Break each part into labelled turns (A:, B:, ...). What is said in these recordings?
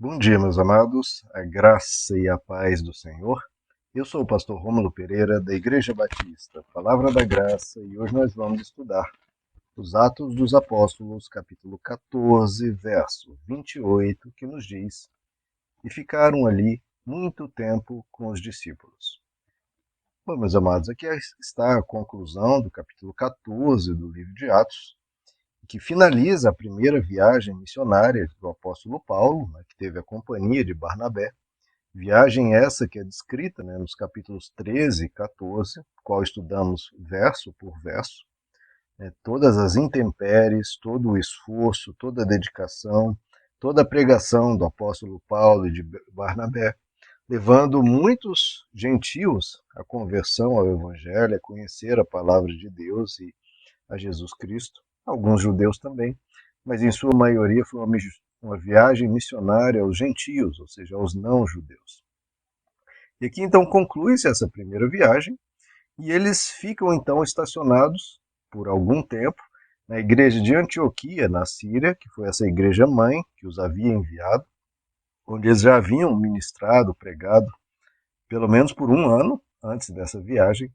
A: Bom dia, meus amados, a graça e a paz do Senhor. Eu sou o pastor Rômulo Pereira, da Igreja Batista, Palavra da Graça, e hoje nós vamos estudar os Atos dos Apóstolos, capítulo 14, verso 28, que nos diz: E ficaram ali muito tempo com os discípulos. Bom, meus amados, aqui está a conclusão do capítulo 14 do livro de Atos, que finaliza a primeira viagem missionária do apóstolo Paulo, né, que teve a companhia de Barnabé. Viagem essa que é descrita, né, nos capítulos 13 e 14, qual estudamos verso por verso, né, todas as intempéries, todo o esforço, toda a dedicação, toda a pregação do apóstolo Paulo e de Barnabé, levando muitos gentios à conversão ao Evangelho, a conhecer a palavra de Deus e a Jesus Cristo, alguns judeus também, mas em sua maioria foi uma viagem missionária aos gentios, ou seja, aos não-judeus. E aqui então conclui-se essa primeira viagem, e eles ficam então estacionados por algum tempo na igreja de Antioquia, na Síria, que foi essa igreja mãe que os havia enviado, onde eles já haviam ministrado, pregado, pelo menos por um ano antes dessa viagem.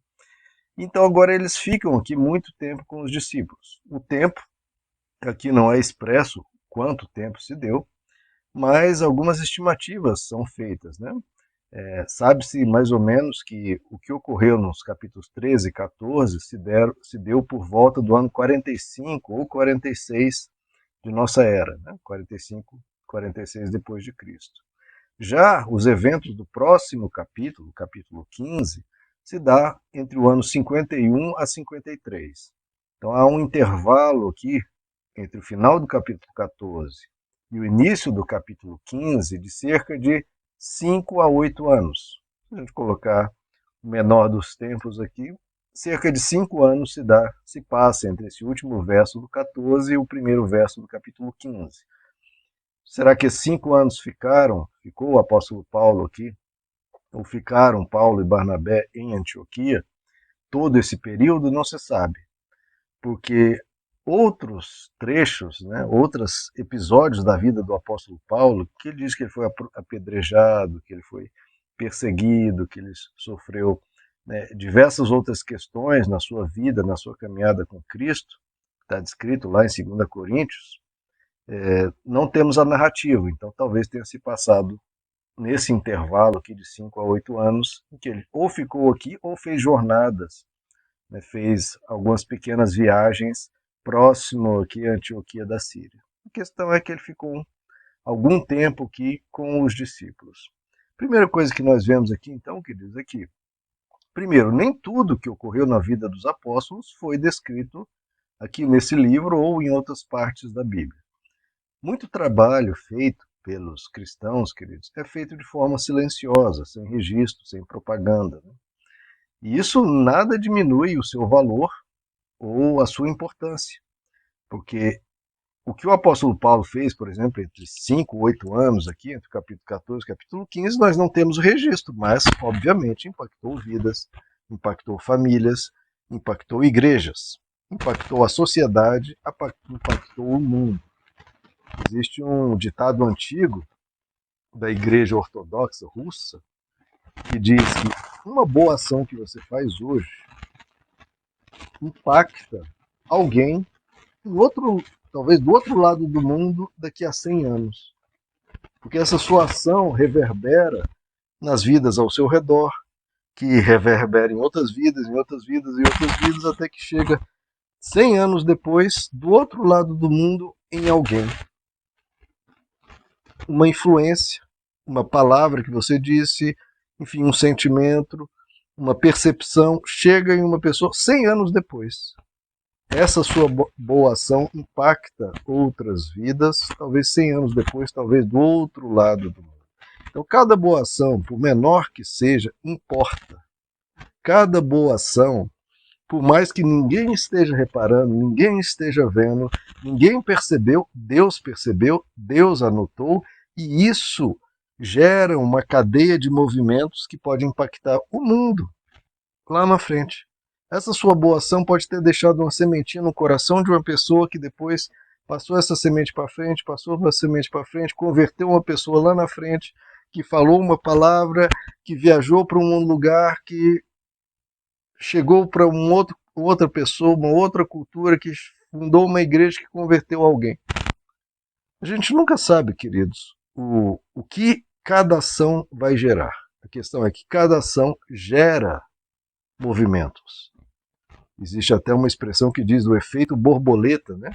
A: Então agora eles ficam aqui muito tempo com os discípulos. O tempo aqui não é expresso quanto tempo se deu, mas algumas estimativas são feitas, né? Sabe-se mais ou menos que o que ocorreu nos capítulos 13 e 14 se deu por volta do ano 45 ou 46 de nossa era, né? 45, 46 depois de Cristo. Já os eventos do próximo capítulo, capítulo 15, se dá entre o ano 51 a 53. Então há um intervalo aqui entre o final do capítulo 14 e o início do capítulo 15 de cerca de 5 a 8 anos. Se a gente colocar o menor dos tempos aqui, cerca de 5 anos se passa entre esse último verso do 14 e o primeiro verso do capítulo 15. Será que 5 anos ficou o apóstolo Paulo aqui, ou ficaram Paulo e Barnabé em Antioquia? Todo esse período não se sabe, porque outros trechos, né, outros episódios da vida do apóstolo Paulo, que ele diz que ele foi apedrejado, que ele foi perseguido, que ele sofreu, né, diversas outras questões na sua vida, na sua caminhada com Cristo, está descrito lá em 2 Coríntios, não temos a narrativa, então talvez tenha se passado nesse intervalo aqui de 5 a 8 anos, em que ele ou ficou aqui ou fez jornadas, né, fez algumas pequenas viagens próximo aqui a Antioquia da Síria. A questão é que ele ficou algum tempo aqui com os discípulos. Primeira coisa que nós vemos aqui, então, que diz aqui, primeiro, nem tudo que ocorreu na vida dos apóstolos foi descrito aqui nesse livro ou em outras partes da Bíblia. Muito trabalho feito pelos cristãos, queridos, é feito de forma silenciosa, sem registro, sem propaganda, né? E isso nada diminui o seu valor ou a sua importância, porque o que o apóstolo Paulo fez, por exemplo, entre 5 e 8 anos aqui, entre o capítulo 14 e o capítulo 15, nós não temos o registro, mas, obviamente, impactou vidas, impactou famílias, impactou igrejas, impactou a sociedade, impactou o mundo. Existe um ditado antigo da Igreja Ortodoxa Russa que diz que uma boa ação que você faz hoje impacta alguém talvez do outro lado do mundo daqui a 100 anos. Porque essa sua ação reverbera nas vidas ao seu redor, que reverbera em outras vidas, em outras vidas, até que chega 100 anos depois, do outro lado do mundo, em alguém. Uma influência, uma palavra que você disse, enfim, um sentimento, uma percepção, chega em uma pessoa 100 anos depois. Essa sua boa ação impacta outras vidas, talvez 100 anos depois, talvez do outro lado do mundo. Então, cada boa ação, por menor que seja, importa. Cada boa ação, por mais que ninguém esteja reparando, ninguém esteja vendo, ninguém percebeu, Deus anotou, e isso gera uma cadeia de movimentos que pode impactar o mundo lá na frente. Essa sua boa ação pode ter deixado uma sementinha no coração de uma pessoa que depois passou essa semente para frente, passou uma semente para frente, converteu uma pessoa lá na frente, que falou uma palavra, que viajou para um lugar, que chegou para outra pessoa, uma outra cultura, que fundou uma igreja que converteu alguém. A gente nunca sabe, queridos, o que cada ação vai gerar. A questão é que cada ação gera movimentos. Existe até uma expressão que diz o efeito borboleta, né?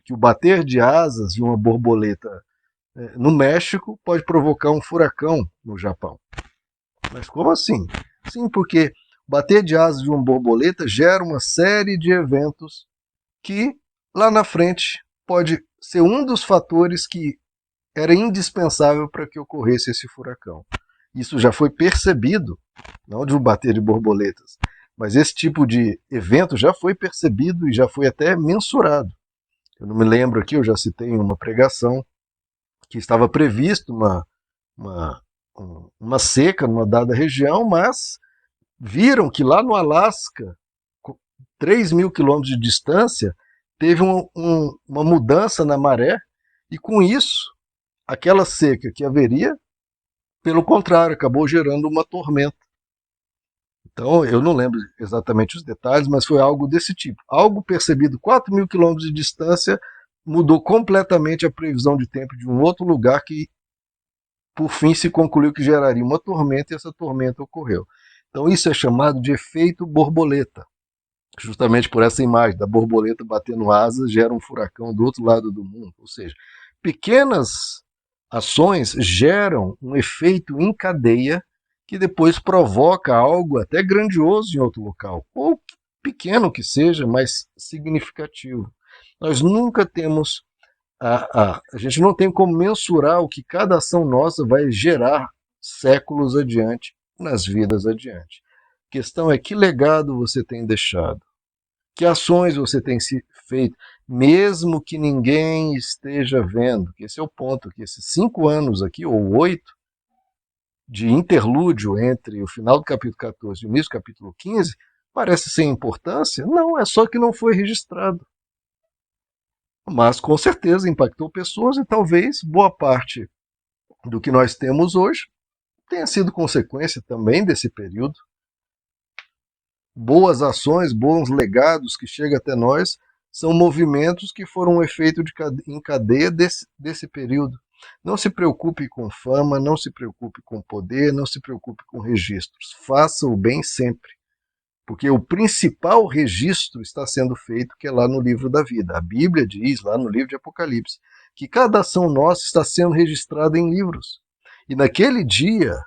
A: Que o bater de asas de uma borboleta no México pode provocar um furacão no Japão. Mas como assim? Sim, porque bater de asas de uma borboleta gera uma série de eventos que lá na frente pode ser um dos fatores que era indispensável para que ocorresse esse furacão. Isso já foi percebido, não de um bater de borboletas, mas esse tipo de evento já foi percebido e já foi até mensurado. Eu não me lembro aqui, eu já citei em uma pregação, que estava previsto uma seca numa dada região, mas viram que lá no Alasca, 3.000 quilômetros de distância, teve uma mudança na maré, e com isso, aquela seca que haveria, pelo contrário, acabou gerando uma tormenta. Então, eu não lembro exatamente os detalhes, mas foi algo desse tipo. Algo percebido 4.000 quilômetros de distância mudou completamente a previsão de tempo de um outro lugar que, por fim, se concluiu que geraria uma tormenta e essa tormenta ocorreu. Então, isso é chamado de efeito borboleta. Justamente por essa imagem da borboleta batendo asas gera um furacão do outro lado do mundo. Ou seja, pequenas ações geram um efeito em cadeia que depois provoca algo até grandioso em outro local, ou pequeno que seja, mas significativo. Nós nunca temos, a gente não tem como mensurar o que cada ação nossa vai gerar séculos adiante, nas vidas adiante. A questão é que legado você tem deixado, que ações você tem feito, mesmo que ninguém esteja vendo, que esse é o ponto, que esses 5 anos aqui, ou 8, de interlúdio entre o final do capítulo 14 e o início do capítulo 15, parece sem importância? Não, é só que não foi registrado. Mas com certeza impactou pessoas e talvez boa parte do que nós temos hoje tenha sido consequência também desse período. Boas ações, bons legados que chegam até nós são movimentos que foram um efeito em cadeia desse período. Não se preocupe com fama, não se preocupe com poder, não se preocupe com registros. Faça o bem sempre, porque o principal registro está sendo feito, que é lá no livro da vida. A Bíblia diz, lá no livro de Apocalipse, que cada ação nossa está sendo registrada em livros. E naquele dia,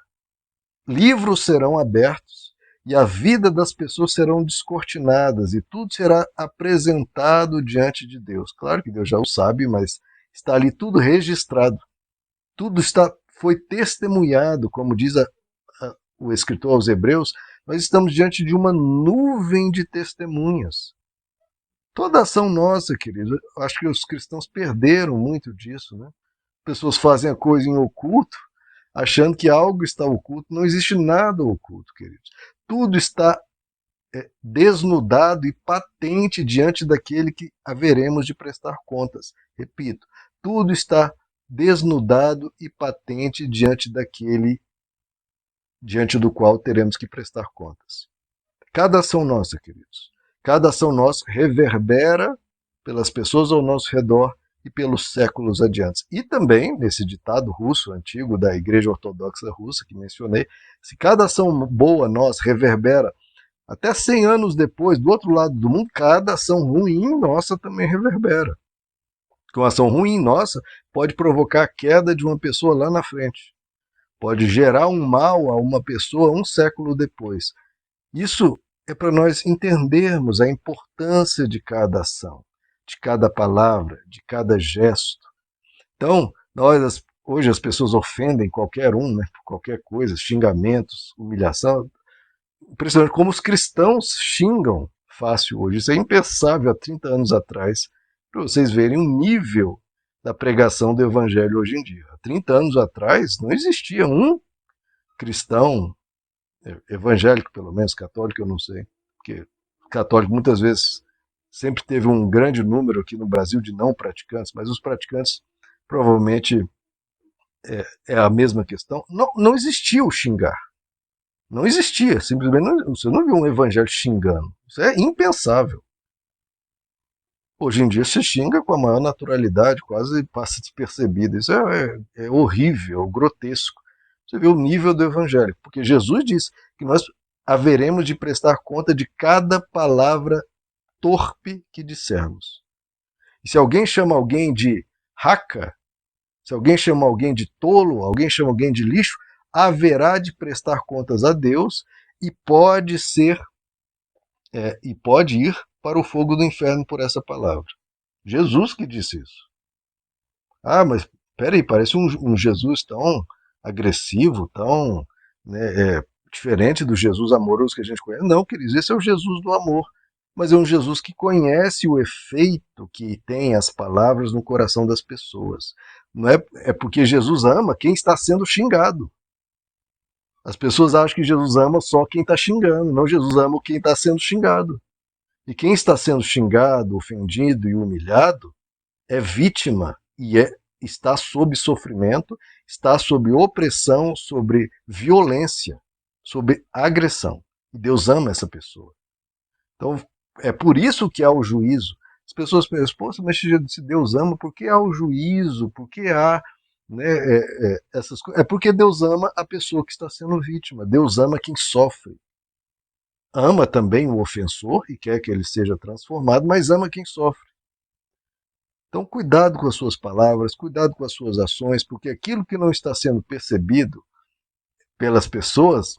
A: livros serão abertos e a vida das pessoas serão descortinadas e tudo será apresentado diante de Deus. Claro que Deus já o sabe, mas está ali tudo registrado. Tudo foi testemunhado, como diz o escritor aos Hebreus. Nós estamos diante de uma nuvem de testemunhas. Toda ação nossa, querido, acho que os cristãos perderam muito disso, né? Pessoas fazem a coisa em oculto, achando que algo está oculto. Não existe nada oculto, queridos. Tudo está desnudado e patente diante daquele que haveremos de prestar contas. Repito, tudo está desnudado e patente diante do qual teremos que prestar contas. Cada ação nossa, queridos, cada ação nossa reverbera pelas pessoas ao nosso redor e pelos séculos adiante. E também, nesse ditado russo antigo da Igreja Ortodoxa Russa que mencionei, se cada ação boa nossa reverbera até 100 anos depois, do outro lado do mundo, cada ação ruim nossa também reverbera. Uma ação ruim nossa pode provocar a queda de uma pessoa lá na frente. Pode gerar um mal a uma pessoa um século depois. Isso é para nós entendermos a importância de cada ação, de cada palavra, de cada gesto. Então, hoje as pessoas ofendem qualquer um, né, por qualquer coisa, xingamentos, humilhação. Impressionante como os cristãos xingam fácil hoje. Isso é impensável há 30 anos atrás, para vocês verem o nível da pregação do evangelho hoje em dia. Há 30 anos atrás não existia um cristão evangélico, pelo menos católico, eu não sei, porque católico muitas vezes sempre teve um grande número aqui no Brasil de não praticantes, mas os praticantes provavelmente é a mesma questão. Não, não existia o xingar. Não existia, simplesmente você não viu um evangelho xingando. Isso é impensável. Hoje em dia se xinga com a maior naturalidade, quase passa despercebido. Isso é horrível, grotesco. Você vê o nível do evangelho, porque Jesus disse que nós haveremos de prestar conta de cada palavra torpe que dissermos. E se alguém chama alguém de raca, se alguém chama alguém de tolo, alguém chama alguém de lixo, haverá de prestar contas a Deus e pode ser e pode ir para o fogo do inferno por essa palavra. Jesus que disse isso. Ah, mas peraí, parece um Jesus tão agressivo, tão diferente do Jesus amoroso que a gente conhece. Não, queridos, esse é o Jesus do amor. Mas é um Jesus que conhece o efeito que tem as palavras no coração das pessoas. Não é porque Jesus ama quem está sendo xingado. As pessoas acham que Jesus ama só quem está xingando. Não, Jesus ama quem está sendo xingado. E quem está sendo xingado, ofendido e humilhado é vítima e está sob sofrimento, está sob opressão, sobre violência, sobre agressão. E Deus ama essa pessoa. Então, é por isso que há o juízo. As pessoas pensam, poxa, mas se Deus ama, por que há o juízo? Por que há essas coisas? É porque Deus ama a pessoa que está sendo vítima. Deus ama quem sofre. Ama também o ofensor e quer que ele seja transformado, mas ama quem sofre. Então, cuidado com as suas palavras, cuidado com as suas ações, porque aquilo que não está sendo percebido pelas pessoas,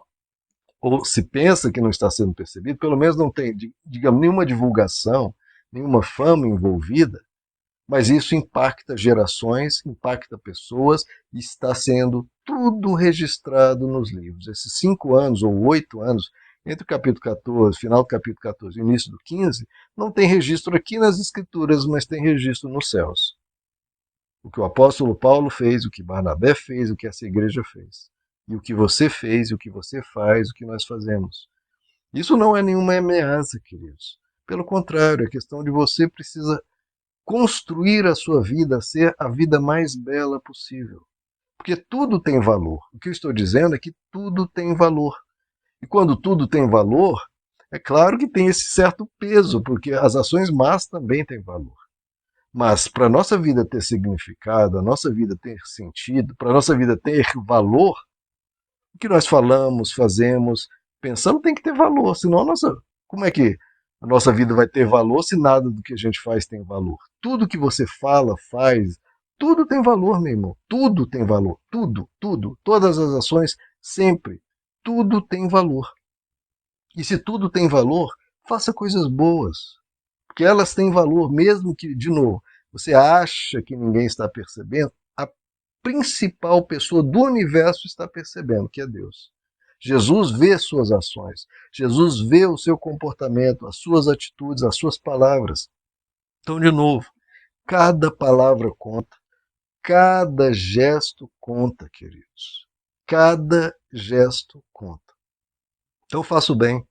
A: ou se pensa que não está sendo percebido, pelo menos não tem, digamos, nenhuma divulgação, nenhuma fama envolvida, mas isso impacta gerações, impacta pessoas, e está sendo tudo registrado nos livros. Esses 5 anos ou 8 anos, entre o capítulo 14, final do capítulo 14 e início do 15, não tem registro aqui nas Escrituras, mas tem registro nos céus. O que o apóstolo Paulo fez, o que Barnabé fez, o que essa igreja fez. E o que você fez, o que você faz, o que nós fazemos. Isso não é nenhuma ameaça, queridos. Pelo contrário, é questão de você precisa construir a sua vida, ser a vida mais bela possível. Porque tudo tem valor. O que eu estou dizendo é que tudo tem valor. E quando tudo tem valor, é claro que tem esse certo peso, porque as ações más também têm valor. Mas para a nossa vida ter significado, a nossa vida ter sentido, para a nossa vida ter valor, o que nós falamos, fazemos, pensamos tem que ter valor, senão como é que a nossa vida vai ter valor se nada do que a gente faz tem valor? Tudo que você fala, faz, tudo tem valor, meu irmão. Tudo tem valor. Tudo, tudo. Todas as ações, sempre. Tudo tem valor. E se tudo tem valor, faça coisas boas. Porque elas têm valor, mesmo que, de novo, você acha que ninguém está percebendo, a principal pessoa do universo está percebendo, que é Deus. Jesus vê suas ações, Jesus vê o seu comportamento, as suas atitudes, as suas palavras. Então, de novo, cada palavra conta, cada gesto conta, queridos. Cada gesto conta. Então, faça o bem.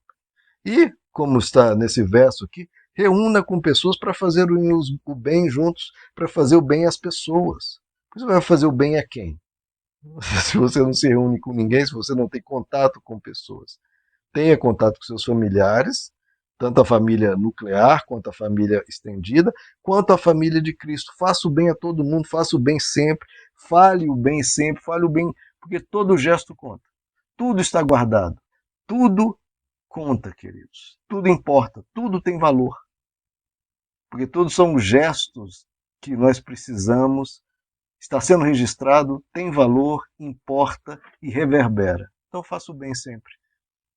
A: E, como está nesse verso aqui, reúna com pessoas para fazer o bem juntos, para fazer o bem às pessoas. Você vai fazer o bem a quem? Se você não se reúne com ninguém, se você não tem contato com pessoas. Tenha contato com seus familiares, tanto a família nuclear, quanto a família estendida, quanto a família de Cristo. Faça o bem a todo mundo, faça o bem sempre, fale o bem sempre, fale o bem, porque todo gesto conta. Tudo está guardado. Tudo conta, queridos. Tudo importa, tudo tem valor. Porque todos são gestos que nós precisamos, está sendo registrado, tem valor, importa e reverbera. Então faça o bem sempre.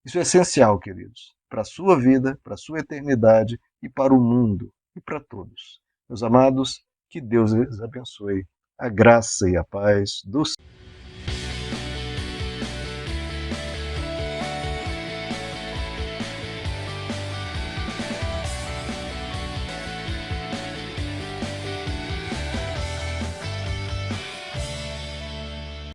A: Isso é essencial, queridos, para a sua vida, para a sua eternidade e para o mundo e para todos. Meus amados, que Deus les abençoe. A graça e a paz do